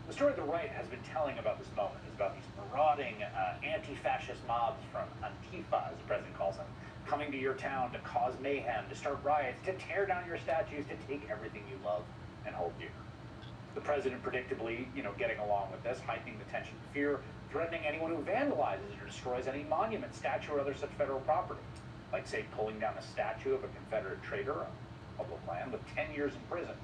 The story the right has been telling about this moment is about these marauding anti-fascist mobs from Antifa, as the president calls them, coming to your town to cause mayhem, to start riots, to tear down your statues, to take everything you love and hold dear. The president predictably, getting along with this, heightening the tension and fear, threatening anyone who vandalizes or destroys any monument, statue, or other such federal property, like, say, pulling down a statue of a Confederate traitor on public land with 10 years in prison.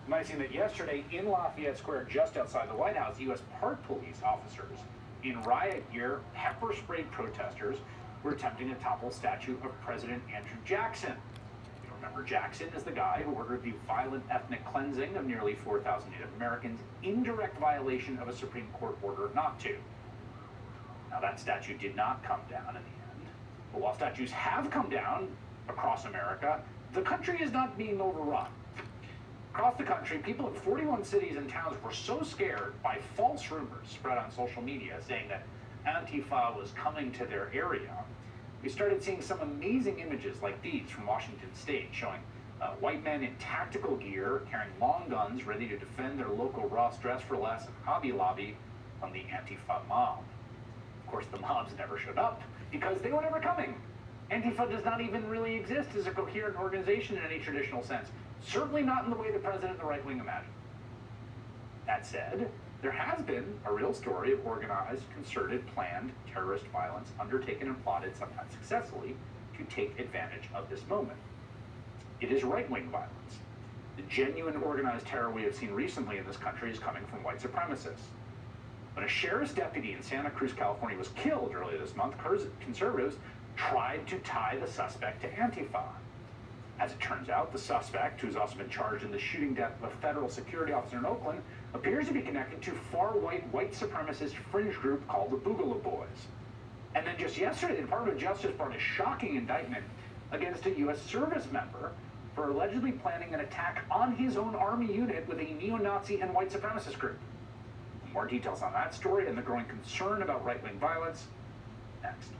You might have seen that yesterday in Lafayette Square, just outside the White House, U.S. Park Police officers in riot gear pepper sprayed protesters who were attempting to topple a statue of President Andrew Jackson. You remember Jackson is the guy who ordered the violent ethnic cleansing of nearly 4,000 Native Americans in direct violation of a Supreme Court order not to. Now, that statue did not come down in the end, but while statues have come down across America, the country is not being overrun. Across the country, people in 41 cities and towns were so scared by false rumors spread on social media saying that Antifa was coming to their area. We started seeing some amazing images like these from Washington State showing white men in tactical gear carrying long guns ready to defend their local Ross Dress for Less and Hobby Lobby from the Antifa mob. Of course, the mobs never showed up because they were never coming. Antifa does not even really exist as a coherent organization in any traditional sense. Certainly not in the way the president and the right wing imagine. That said, there has been a real story of organized, concerted, planned terrorist violence undertaken and plotted, sometimes successfully, to take advantage of this moment. It is right-wing violence. The genuine organized terror we have seen recently in this country is coming from white supremacists. When a sheriff's deputy in Santa Cruz, California was killed earlier this month, conservatives tried to tie the suspect to Antifa. As it turns out, the suspect, who's also been charged in the shooting death of a federal security officer in Oakland, appears to be connected to far-right white supremacist fringe group called the Boogaloo Boys. And then just yesterday, the Department of Justice brought a shocking indictment against a U.S. service member for allegedly planning an attack on his own army unit with a neo-Nazi and white supremacist group. More details on that story and the growing concern about right-wing violence next.